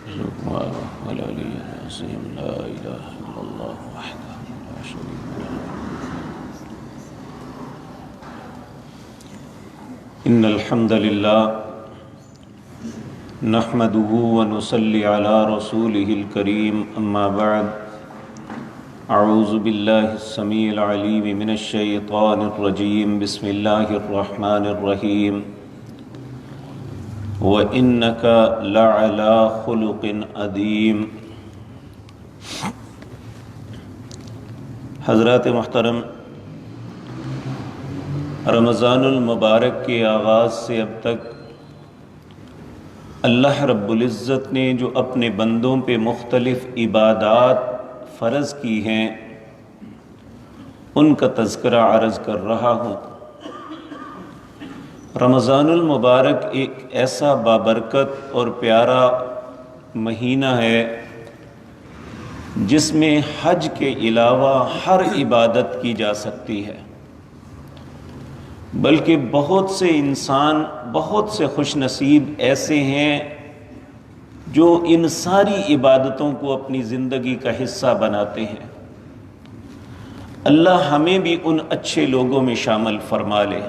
والعلي العظيم لا إله إلا الله وحده لا شريك له إن الحمد لله نحمده ونصلي على رسوله الكريم أما بعد أعوذ بالله السميع العليم من الشيطان الرجيم بسم الله الرحمن الرحيم وَإِنَّكَ لَعَلَى خُلُقٍ عَظِيمٍ۔ حضرات محترم، رمضان المبارک کے آغاز سے اب تک اللہ رب العزت نے جو اپنے بندوں پہ مختلف عبادات فرض کی ہیں ان کا تذکرہ عرض کر رہا ہوں۔ رمضان المبارک ایک ایسا بابرکت اور پیارا مہینہ ہے جس میں حج کے علاوہ ہر عبادت کی جا سکتی ہے، بلکہ بہت سے انسان، بہت سے خوش نصیب ایسے ہیں جو ان ساری عبادتوں کو اپنی زندگی کا حصہ بناتے ہیں۔ اللہ ہمیں بھی ان اچھے لوگوں میں شامل فرما لے۔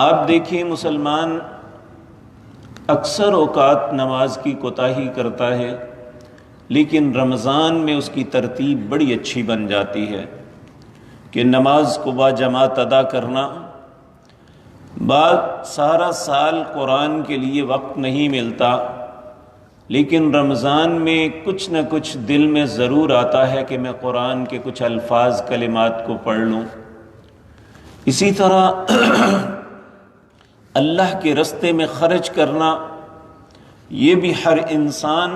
آپ دیکھیں، مسلمان اکثر اوقات نماز کی کوتاہی کرتا ہے، لیکن رمضان میں اس کی ترتیب بڑی اچھی بن جاتی ہے کہ نماز کو با جماعت ادا کرنا۔ بعد سارا سال قرآن کے لیے وقت نہیں ملتا، لیکن رمضان میں کچھ نہ کچھ دل میں ضرور آتا ہے کہ میں قرآن کے کچھ الفاظ کلمات کو پڑھ لوں۔ اسی طرح اللہ کے رستے میں خرچ کرنا، یہ بھی ہر انسان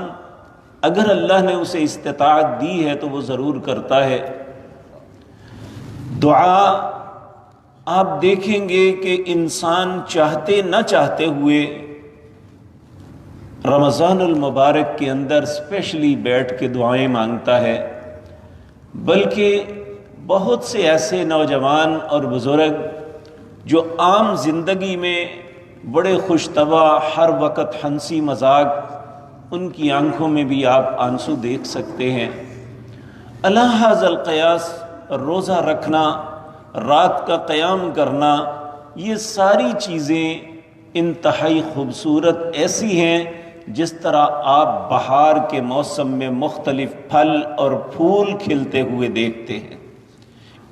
اگر اللہ نے اسے استطاعت دی ہے تو وہ ضرور کرتا ہے۔ دعا آپ دیکھیں گے کہ انسان چاہتے نہ چاہتے ہوئے رمضان المبارک کے اندر اسپیشلی بیٹھ کے دعائیں مانگتا ہے، بلکہ بہت سے ایسے نوجوان اور بزرگ جو عام زندگی میں بڑے خوش طبع، ہر وقت ہنسی مذاق، ان کی آنکھوں میں بھی آپ آنسو دیکھ سکتے ہیں۔ اللہ ذل قیاس، روزہ رکھنا، رات کا قیام کرنا، یہ ساری چیزیں انتہائی خوبصورت ایسی ہیں جس طرح آپ بہار کے موسم میں مختلف پھل اور پھول کھلتے ہوئے دیکھتے ہیں۔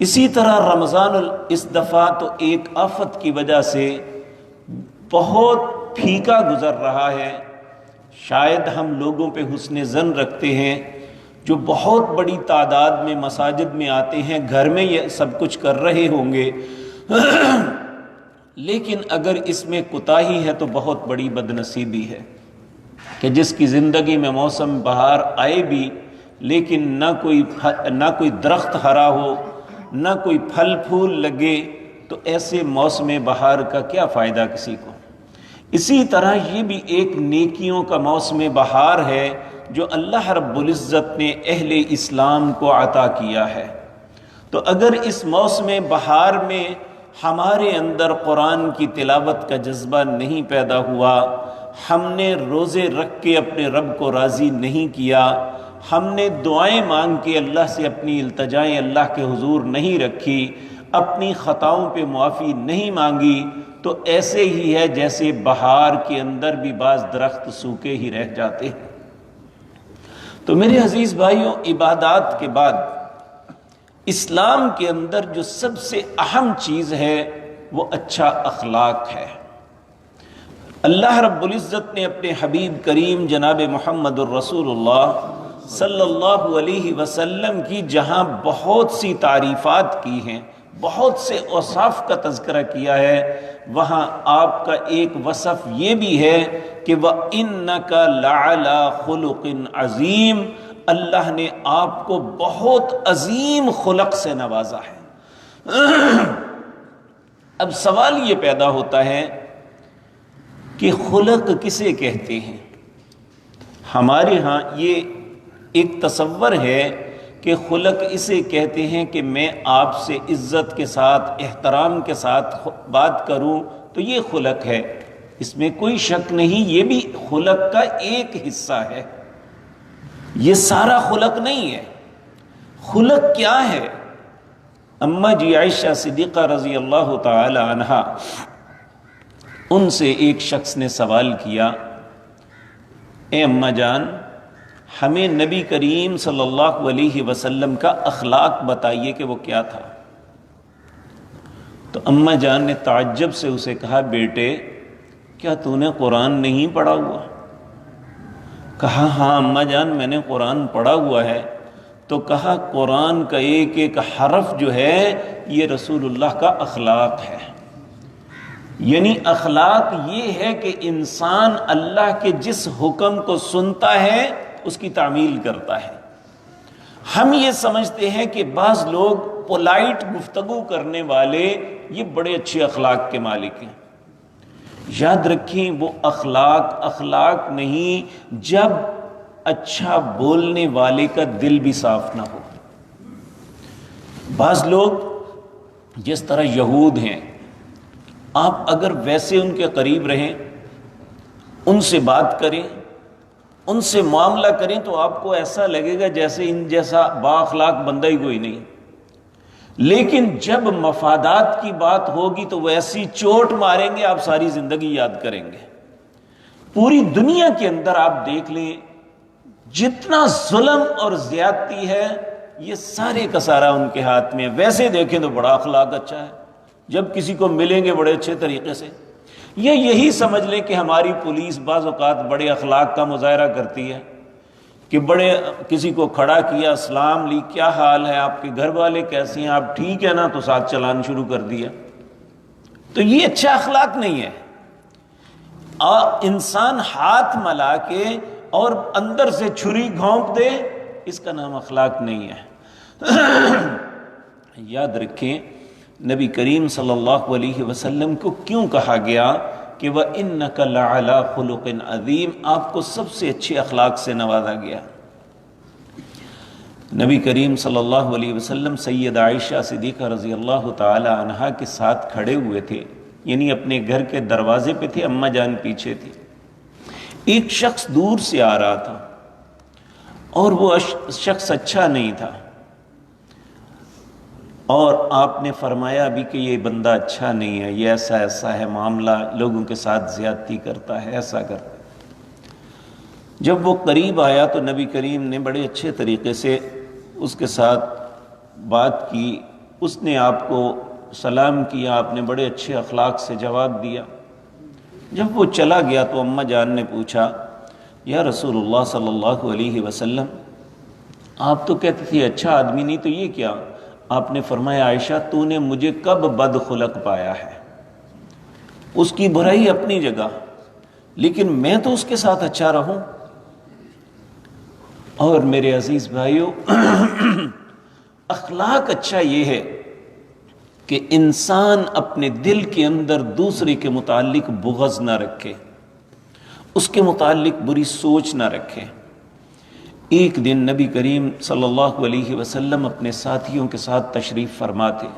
اسی طرح رمضان اس دفعہ تو ایک آفت کی وجہ سے بہت پھیکا گزر رہا ہے۔ شاید ہم لوگوں پہ حسن ظن رکھتے ہیں جو بہت بڑی تعداد میں مساجد میں آتے ہیں، گھر میں یہ سب کچھ کر رہے ہوں گے، لیکن اگر اس میں کوتاہی ہے تو بہت بڑی بدنصیبی ہے کہ جس کی زندگی میں موسم بہار آئے بھی لیکن نہ کوئی درخت ہرا ہو، نہ کوئی پھل پھول لگے، تو ایسے موسم بہار کا کیا فائدہ کسی کو۔ اسی طرح یہ بھی ایک نیکیوں کا موسم بہار ہے جو اللہ رب العزت نے اہل اسلام کو عطا کیا ہے۔ تو اگر اس موسم بہار میں ہمارے اندر قرآن کی تلاوت کا جذبہ نہیں پیدا ہوا، ہم نے روزے رکھ کے اپنے رب کو راضی نہیں کیا، ہم نے دعائیں مانگ کے اللہ سے اپنی التجائیں اللہ کے حضور نہیں رکھی، اپنی خطاؤں پہ معافی نہیں مانگی، تو ایسے ہی ہے جیسے بہار کے اندر بھی بعض درخت سوکھے ہی رہ جاتے ہیں۔ تو میرے عزیز بھائیوں، عبادات کے بعد اسلام کے اندر جو سب سے اہم چیز ہے وہ اچھا اخلاق ہے۔ اللہ رب العزت نے اپنے حبیب کریم جناب محمد الرسول اللہ صلی اللہ علیہ وسلم کی جہاں بہت سی تعریفات کی ہیں، بہت سے اوصاف کا تذکرہ کیا ہے، وہاں آپ کا ایک وصف یہ بھی ہے کہ وَإِنَّكَ لَعَلَى خُلُقٍ عَظِيمٍ، اللہ نے آپ کو بہت عظیم خلق سے نوازا ہے۔ اب سوال یہ پیدا ہوتا ہے کہ خلق کسے کہتے ہیں؟ ہمارے ہاں یہ ایک تصور ہے کہ خلق اسے کہتے ہیں کہ میں آپ سے عزت کے ساتھ، احترام کے ساتھ بات کروں تو یہ خلق ہے۔ اس میں کوئی شک نہیں، یہ بھی خلق کا ایک حصہ ہے، یہ سارا خلق نہیں ہے۔ خلق کیا ہے؟ اماں جی عائشہ صدیقہ رضی اللہ تعالی عنہا، ان سے ایک شخص نے سوال کیا، اے اماں جان، ہمیں نبی کریم صلی اللہ علیہ وسلم کا اخلاق بتائیے کہ وہ کیا تھا۔ تو اماں جان نے تعجب سے اسے کہا، بیٹے کیا تو نے قرآن نہیں پڑھا ہوا؟ کہا ہاں اماں جان میں نے قرآن پڑھا ہوا ہے۔ تو کہا قرآن کا ایک ایک حرف جو ہے یہ رسول اللہ کا اخلاق ہے، یعنی اخلاق یہ ہے کہ انسان اللہ کے جس حکم کو سنتا ہے اس کی تعمیل کرتا ہے۔ ہم یہ سمجھتے ہیں کہ بعض لوگ پولائٹ گفتگو کرنے والے یہ بڑے اچھے اخلاق کے مالک ہیں۔ یاد رکھیں وہ اخلاق نہیں جب اچھا بولنے والے کا دل بھی صاف نہ ہو۔ بعض لوگ جس طرح یہود ہیں، آپ اگر ویسے ان کے قریب رہیں، ان سے بات کریں، ان سے معاملہ کریں تو آپ کو ایسا لگے گا جیسے ان جیسا با اخلاق بندہ ہی کوئی نہیں۔ لیکن جب مفادات کی بات ہوگی تو وہ ایسی چوٹ ماریں گے آپ ساری زندگی یاد کریں گے۔ پوری دنیا کے اندر آپ دیکھ لیں جتنا ظلم اور زیادتی ہے یہ سارے کا سارا ان کے ہاتھ میں ہے۔ ویسے دیکھیں تو بڑا اخلاق اچھا ہے، جب کسی کو ملیں گے بڑے اچھے طریقے سے، یا یہی سمجھ لیں کہ ہماری پولیس بعض اوقات بڑے اخلاق کا مظاہرہ کرتی ہے کہ بڑے کسی کو کھڑا کیا، السلام علیکم، کیا حال ہے، آپ کے گھر والے کیسے ہیں، آپ ٹھیک ہے نا، تو ساتھ چلان شروع کر دیا۔ تو یہ اچھا اخلاق نہیں ہے۔ انسان ہاتھ ملا کے اور اندر سے چھری گھونپ دے، اس کا نام اخلاق نہیں ہے۔ یاد رکھیں نبی کریم صلی اللہ علیہ وسلم کو کیوں کہا گیا کہ وَإِنَّكَ لَعَلَىٰ خُلُقٍ عَظِيمٍ، آپ کو سب سے اچھے اخلاق سے نوازا گیا۔ نبی کریم صلی اللہ علیہ وسلم سید عائشہ صدیقہ رضی اللہ تعالی عنہا کے ساتھ کھڑے ہوئے تھے، یعنی اپنے گھر کے دروازے پہ تھے، اماں جان پیچھے تھی۔ ایک شخص دور سے آ رہا تھا اور وہ شخص اچھا نہیں تھا، اور آپ نے فرمایا بھی کہ یہ بندہ اچھا نہیں ہے، یہ ایسا ہے معاملہ، لوگوں کے ساتھ زیادتی کرتا ہے، ایسا کرتا ہے۔ جب وہ قریب آیا تو نبی کریم نے بڑے اچھے طریقے سے اس کے ساتھ بات کی، اس نے آپ کو سلام کیا، آپ نے بڑے اچھے اخلاق سے جواب دیا۔ جب وہ چلا گیا تو اماں جان نے پوچھا، یا رسول اللہ صلی اللہ علیہ وسلم، آپ تو کہتے تھے اچھا آدمی نہیں، تو یہ کیا؟ آپ نے فرمایا، عائشہ تو نے مجھے کب بد خلق پایا ہے؟ اس کی برائی اپنی جگہ، لیکن میں تو اس کے ساتھ اچھا رہوں۔ اور میرے عزیز بھائیو، اخلاق اچھا یہ ہے کہ انسان اپنے دل کے اندر دوسرے کے متعلق بغض نہ رکھے، اس کے متعلق بری سوچ نہ رکھے۔ ایک دن نبی کریم صلی اللہ علیہ وسلم اپنے ساتھیوں کے ساتھ تشریف فرما تھے۔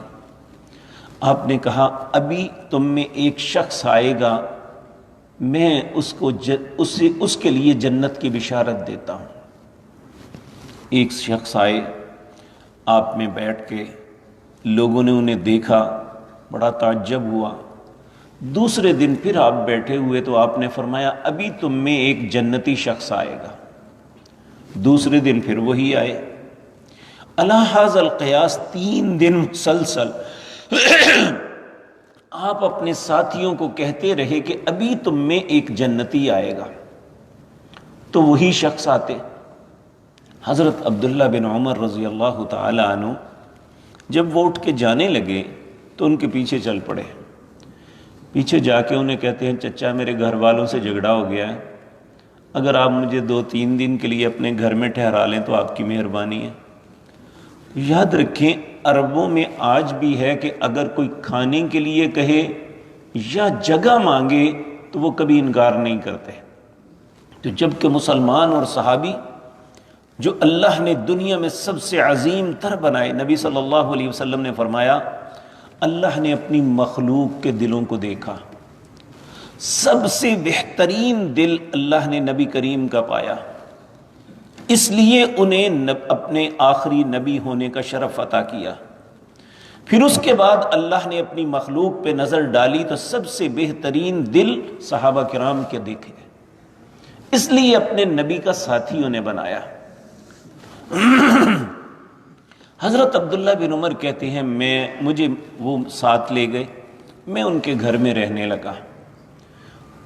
آپ نے کہا، ابھی تم میں ایک شخص آئے گا، میں اس کے لیے جنت کی بشارت دیتا ہوں۔ ایک شخص آئے، آپ میں بیٹھ کے لوگوں نے انہیں دیکھا، بڑا تعجب ہوا۔ دوسرے دن پھر آپ بیٹھے ہوئے تو آپ نے فرمایا، ابھی تم میں ایک جنتی شخص آئے گا۔ دوسرے دن پھر وہی آئے۔ علی ھذا القیاس 3 دن مسلسل آپ اپنے ساتھیوں کو کہتے رہے کہ ابھی تم میں ایک جنتی آئے گا، تو وہی شخص آتے۔ حضرت عبداللہ بن عمر رضی اللہ تعالی عنہ جب وہ اٹھ کے جانے لگے تو ان کے پیچھے چل پڑے۔ پیچھے جا کے انہیں کہتے ہیں، چچا میرے گھر والوں سے جھگڑا ہو گیا ہے، اگر آپ مجھے 2-3 دن کے لیے اپنے گھر میں ٹھہرا لیں تو آپ کی مہربانی ہے۔ یاد رکھیں عربوں میں آج بھی ہے کہ اگر کوئی کھانے کے لیے کہے یا جگہ مانگے تو وہ کبھی انکار نہیں کرتے۔ تو جب کہ مسلمان اور صحابی جو اللہ نے دنیا میں سب سے عظیم تر بنائے، نبی صلی اللہ علیہ وسلم نے فرمایا، اللہ نے اپنی مخلوق کے دلوں کو دیکھا، سب سے بہترین دل اللہ نے نبی کریم کا پایا، اس لیے انہیں اپنے آخری نبی ہونے کا شرف عطا کیا۔ پھر اس کے بعد اللہ نے اپنی مخلوق پہ نظر ڈالی تو سب سے بہترین دل صحابہ کرام کے دیکھے، اس لیے اپنے نبی کا ساتھی انہیں بنایا۔ حضرت عبداللہ بن عمر کہتے ہیں مجھے وہ ساتھ لے گئے، میں ان کے گھر میں رہنے لگا۔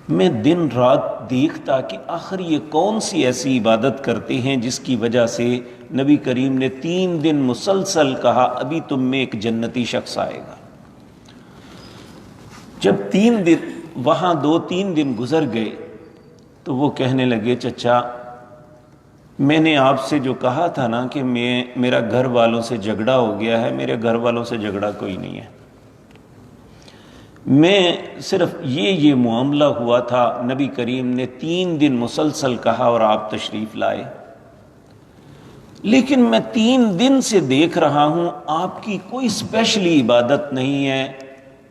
میں دن رات دیکھتا کہ آخر یہ کون سی ایسی عبادت کرتے ہیں جس کی وجہ سے نبی کریم نے 3 دن مسلسل کہا ابھی تم میں ایک جنتی شخص آئے گا۔ جب 3 دن وہاں 2-3 دن گزر گئے تو وہ کہنے لگے چچا میں نے آپ سے جو کہا تھا نا کہ میرا گھر والوں سے جھگڑا ہو گیا ہے، میرے گھر والوں سے جھگڑا کوئی نہیں ہے، میں صرف یہ معاملہ ہوا تھا، نبی کریم نے 3 دن مسلسل کہا اور آپ تشریف لائے، لیکن میں 3 دن سے دیکھ رہا ہوں آپ کی کوئی اسپیشلی عبادت نہیں ہے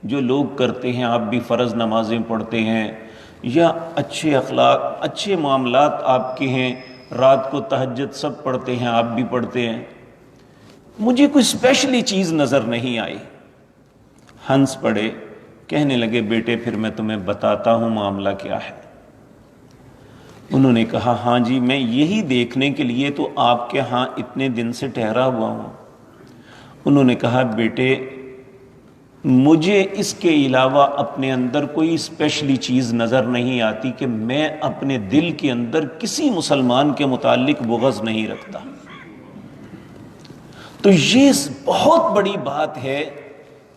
جو لوگ کرتے ہیں، آپ بھی فرض نمازیں پڑھتے ہیں یا اچھے اخلاق اچھے معاملات آپ کے ہیں، رات کو تہجد سب پڑھتے ہیں، آپ بھی پڑھتے ہیں، مجھے کوئی اسپیشلی چیز نظر نہیں آئی۔ ہنس پڑے، کہنے لگے بیٹے پھر میں تمہیں بتاتا ہوں معاملہ کیا ہے۔ انہوں نے کہا ہاں جی میں یہی دیکھنے کے لیے تو آپ کے ہاں اتنے دن سے ٹھہرا ہوا ہوں۔ انہوں نے کہا بیٹے مجھے اس کے علاوہ اپنے اندر کوئی اسپیشلی چیز نظر نہیں آتی کہ میں اپنے دل کے اندر کسی مسلمان کے متعلق بغض نہیں رکھتا۔ تو یہ بہت بڑی بات ہے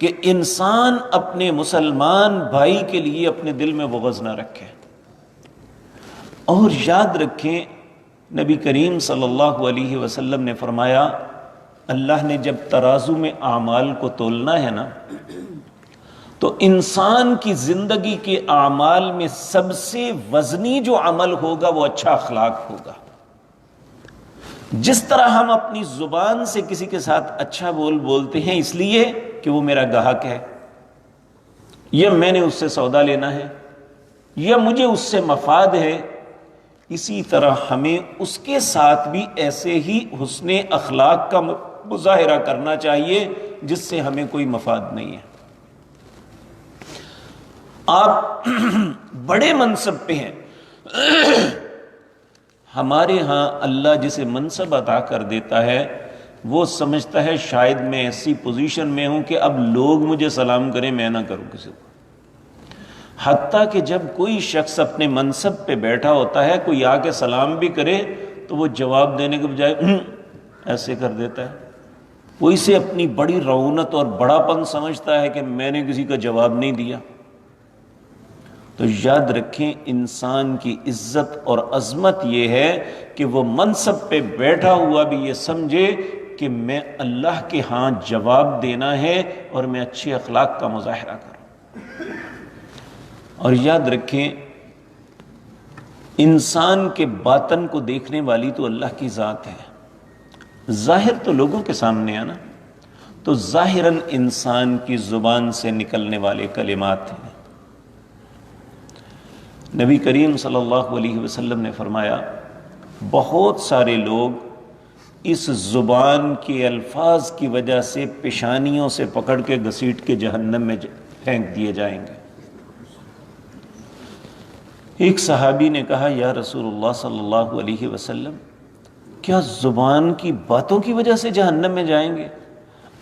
کہ انسان اپنے مسلمان بھائی کے لیے اپنے دل میں بغض نہ رکھے۔ اور یاد رکھیں نبی کریم صلی اللہ علیہ وسلم نے فرمایا اللہ نے جب ترازو میں اعمال کو تولنا ہے نا تو انسان کی زندگی کے اعمال میں سب سے وزنی جو عمل ہوگا وہ اچھا اخلاق ہوگا۔ جس طرح ہم اپنی زبان سے کسی کے ساتھ اچھا بولتے ہیں اس لیے کہ وہ میرا گاہک ہے یا میں نے اس سے سودا لینا ہے یا مجھے اس سے مفاد ہے، اسی طرح ہمیں اس کے ساتھ بھی ایسے ہی حسن اخلاق کا مظاہرہ کرنا چاہیے جس سے ہمیں کوئی مفاد نہیں ہے۔ آپ بڑے منصب پہ ہیں، ہمارے ہاں اللہ جسے منصب عطا کر دیتا ہے وہ سمجھتا ہے شاید میں ایسی پوزیشن میں ہوں کہ اب لوگ مجھے سلام کریں میں نہ کروں کسی کو۔ حتیٰ کہ جب کوئی شخص اپنے منصب پہ بیٹھا ہوتا ہے کوئی آ کے سلام بھی کرے تو وہ جواب دینے کے بجائے ایسے کر دیتا ہے، وہ اسے اپنی بڑی رعونت اور بڑا پن سمجھتا ہے کہ میں نے کسی کا جواب نہیں دیا۔ تو یاد رکھیں انسان کی عزت اور عظمت یہ ہے کہ وہ منصب پہ بیٹھا ہوا بھی یہ سمجھے کہ میں اللہ کے ہاں جواب دینا ہے اور میں اچھے اخلاق کا مظاہرہ کروں۔ اور یاد رکھیں انسان کے باطن کو دیکھنے والی تو اللہ کی ذات ہے، ظاہر تو لوگوں کے سامنے ہے نا، تو ظاہراً انسان کی زبان سے نکلنے والے کلمات ہیں۔ نبی کریم صلی اللہ علیہ وسلم نے فرمایا بہت سارے لوگ اس زبان کے الفاظ کی وجہ سے پیشانیوں سے پکڑ کے گھسیٹ کے جہنم میں پھینک دیے جائیں گے۔ ایک صحابی نے کہا یا رسول اللہ صلی اللہ علیہ وسلم کیا زبان کی باتوں کی وجہ سے جہنم میں جائیں گے؟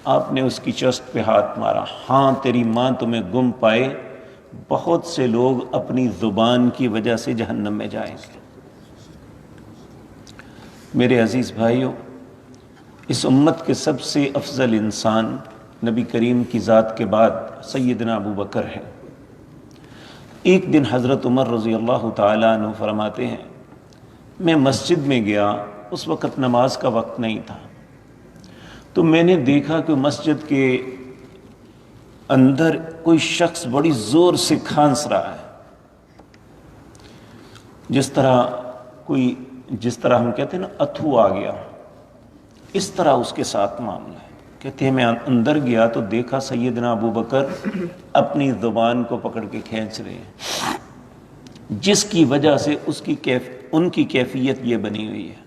آپ نے اس کی چست پہ ہاتھ مارا، ہاں تیری ماں تمہیں گم پائے، بہت سے لوگ اپنی زبان کی وجہ سے جہنم میں جائیں گے۔ میرے عزیز بھائیوں، اس امت کے سب سے افضل انسان نبی کریم کی ذات کے بعد سیدنا ابو بکر ہے۔ ایک دن حضرت عمر رضی اللہ تعالیٰ عنہ فرماتے ہیں میں مسجد میں گیا، اس وقت نماز کا وقت نہیں تھا، تو میں نے دیکھا کہ مسجد کے اندر کوئی شخص بڑی زور سے کھانس رہا ہے، جس طرح ہم کہتے ہیں نا اتھو آ گیا، اس طرح اس کے ساتھ معاملہ ہے۔ کہتے ہیں میں اندر گیا تو دیکھا سیدنا ابو بکر اپنی زبان کو پکڑ کے کھینچ رہے ہیں۔ جس کی وجہ سے ان کی کیفیت یہ بنی ہوئی ہے۔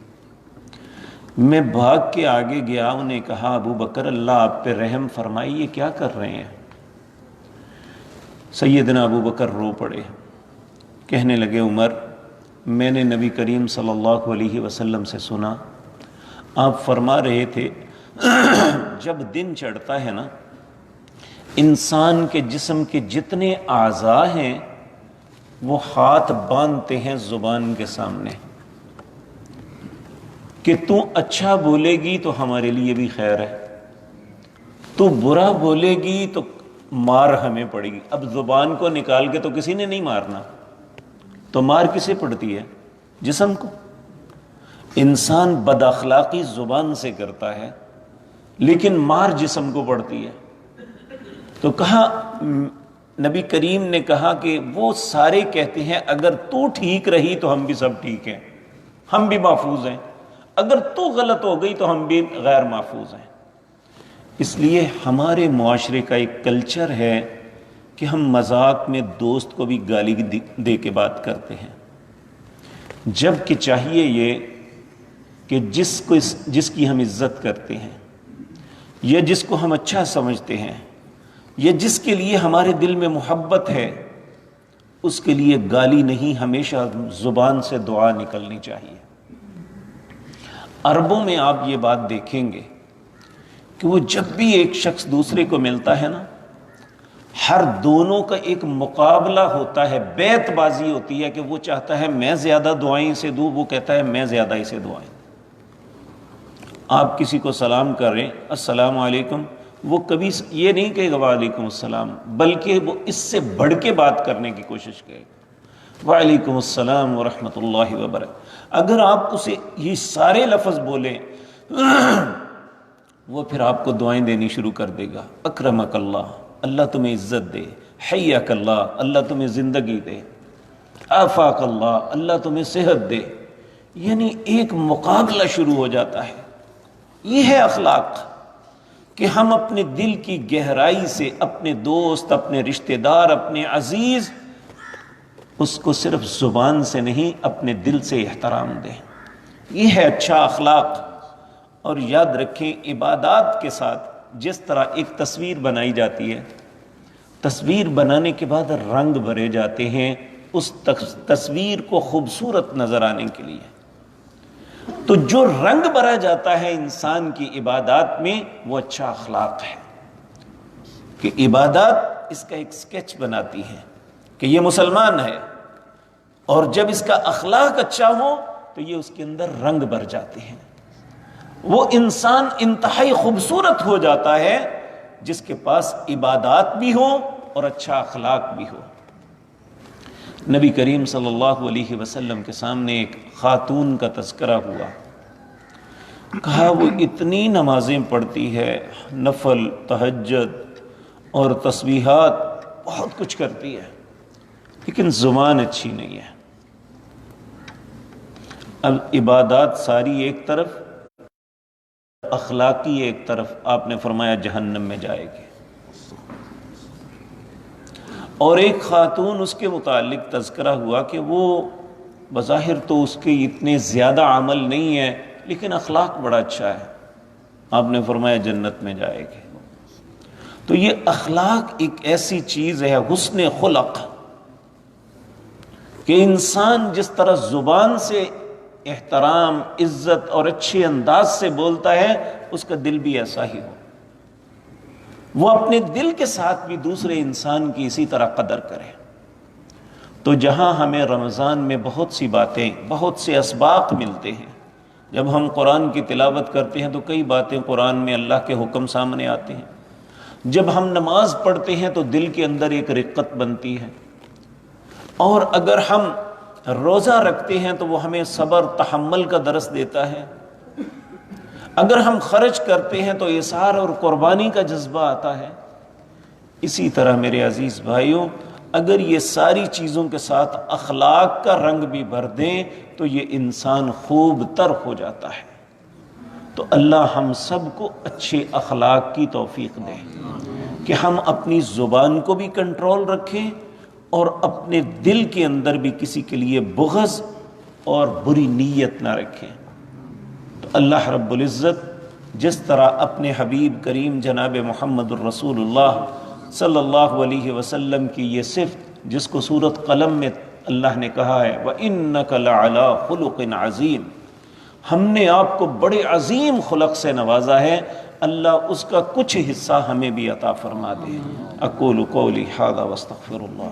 میں بھاگ کے آگے گیا، انہیں کہا ابو بکر اللہ آپ پہ رحم فرمائیے، یہ کیا کر رہے ہیں؟ سیدنا ابو بکر رو پڑے، کہنے لگے عمر میں نے نبی کریم صلی اللہ علیہ وسلم سے سنا، آپ فرما رہے تھے جب دن چڑھتا ہے نا، انسان کے جسم کے جتنے اعضاء ہیں وہ ہاتھ باندھتے ہیں زبان کے سامنے کہ تو اچھا بولے گی تو ہمارے لیے بھی خیر ہے، تو برا بولے گی تو مار ہمیں پڑے گی۔ اب زبان کو نکال کے تو کسی نے نہیں مارنا، تو مار کسے پڑتی ہے؟ جسم کو۔ انسان بد اخلاقی زبان سے کرتا ہے لیکن مار جسم کو پڑتی ہے۔ تو کہا، نبی کریم نے کہا کہ وہ سارے کہتے ہیں اگر تو ٹھیک رہی تو ہم بھی سب ٹھیک ہیں، ہم بھی محفوظ ہیں، اگر تو غلط ہو گئی تو ہم بھی غیر محفوظ ہیں۔ اس لیے ہمارے معاشرے کا ایک کلچر ہے کہ ہم مذاق میں دوست کو بھی گالی دے کے بات کرتے ہیں، جب کہ چاہیے یہ کہ جس کی ہم عزت کرتے ہیں یا جس کو ہم اچھا سمجھتے ہیں یا جس کے لیے ہمارے دل میں محبت ہے، اس کے لیے گالی نہیں، ہمیشہ زبان سے دعا نکلنی چاہیے۔ عربوں میں آپ یہ بات دیکھیں گے کہ وہ جب بھی ایک شخص دوسرے کو ملتا ہے نا، ہر دونوں کا ایک مقابلہ ہوتا ہے، بیت بازی ہوتی ہے کہ وہ چاہتا ہے میں زیادہ دعائیں اسے دوں، وہ کہتا ہے میں زیادہ اسے دعائیں۔ آپ کسی کو سلام کر رہے ہیں السلام علیکم، وہ کبھی یہ نہیں کہے گا وعلیکم السلام، بلکہ وہ اس سے بڑھ کے بات کرنے کی کوشش کرے گا، وعلیکم السلام ورحمۃ اللہ وبرکاتہ۔ اگر آپ اسے یہ سارے لفظ بولیں وہ پھر آپ کو دعائیں دینی شروع کر دے گا، اکرمک اللہ، اللہ تمہیں عزت دے، حیاک اللہ، اللہ تمہیں زندگی دے، عافاک اللہ، اللہ تمہیں صحت دے۔ یعنی ایک مقابلہ شروع ہو جاتا ہے۔ یہ ہے اخلاق کہ ہم اپنے دل کی گہرائی سے اپنے دوست، اپنے رشتہ دار، اپنے عزیز، اس کو صرف زبان سے نہیں اپنے دل سے احترام دیں۔ یہ ہے اچھا اخلاق۔ اور یاد رکھیں عبادات کے ساتھ جس طرح ایک تصویر بنائی جاتی ہے، تصویر بنانے کے بعد رنگ بھرے جاتے ہیں اس تصویر کو خوبصورت نظر آنے کے لیے، تو جو رنگ بھرا جاتا ہے انسان کی عبادات میں وہ اچھا اخلاق ہے، کہ عبادات اس کا ایک سکیچ بناتی ہے کہ یہ مسلمان ہے، اور جب اس کا اخلاق اچھا ہو تو یہ اس کے اندر رنگ بھر جاتے ہیں۔ وہ انسان انتہائی خوبصورت ہو جاتا ہے جس کے پاس عبادات بھی ہو اور اچھا اخلاق بھی ہو۔ نبی کریم صلی اللہ علیہ وسلم کے سامنے ایک خاتون کا تذکرہ ہوا، کہا وہ اتنی نمازیں پڑھتی ہے، نفل، تہجد اور تسبیحات، بہت کچھ کرتی ہے، لیکن زبان اچھی نہیں ہے۔ اب عبادات ساری ایک طرف، اخلاقی ایک طرف، آپ نے فرمایا جہنم میں جائے گی۔ اور ایک خاتون اس کے متعلق تذکرہ ہوا کہ وہ بظاہر تو اس کے اتنے زیادہ عمل نہیں ہے لیکن اخلاق بڑا اچھا ہے، آپ نے فرمایا جنت میں جائے گی۔ تو یہ اخلاق ایک ایسی چیز ہے، حسن خلق، کہ انسان جس طرح زبان سے احترام، عزت اور اچھے انداز سے بولتا ہے اس کا دل بھی ایسا ہی ہو، وہ اپنے دل کے ساتھ بھی دوسرے انسان کی اسی طرح قدر کرے۔ تو جہاں ہمیں رمضان میں بہت سی باتیں، بہت سے اسباق ملتے ہیں، جب ہم قرآن کی تلاوت کرتے ہیں تو کئی باتیں قرآن میں اللہ کے حکم سامنے آتے ہیں، جب ہم نماز پڑھتے ہیں تو دل کے اندر ایک رقت بنتی ہے، اور اگر ہم روزہ رکھتے ہیں تو وہ ہمیں صبر، تحمل کا درس دیتا ہے، اگر ہم خرچ کرتے ہیں تو ایثار اور قربانی کا جذبہ آتا ہے۔ اسی طرح میرے عزیز بھائیوں، اگر یہ ساری چیزوں کے ساتھ اخلاق کا رنگ بھی بھر دیں تو یہ انسان خوب تر ہو جاتا ہے۔ تو اللہ ہم سب کو اچھے اخلاق کی توفیق دے کہ ہم اپنی زبان کو بھی کنٹرول رکھیں اور اپنے دل کے اندر بھی کسی کے لیے بغض اور بری نیت نہ رکھیں۔ تو اللہ رب العزت جس طرح اپنے حبیب کریم جناب محمد الرسول اللہ صلی اللہ علیہ وسلم کی یہ صفت جس کو سورۃ قلم میں اللہ نے کہا ہے وَإِنَّكَ لَعَلَىٰ خُلُقٍ عَظِيمٍ، ہم نے آپ کو بڑے عظیم خلق سے نوازا ہے، اللہ اس کا کچھ حصہ ہمیں بھی عطا فرما دے۔ اقول قولی ھذا واستغفر اللہ۔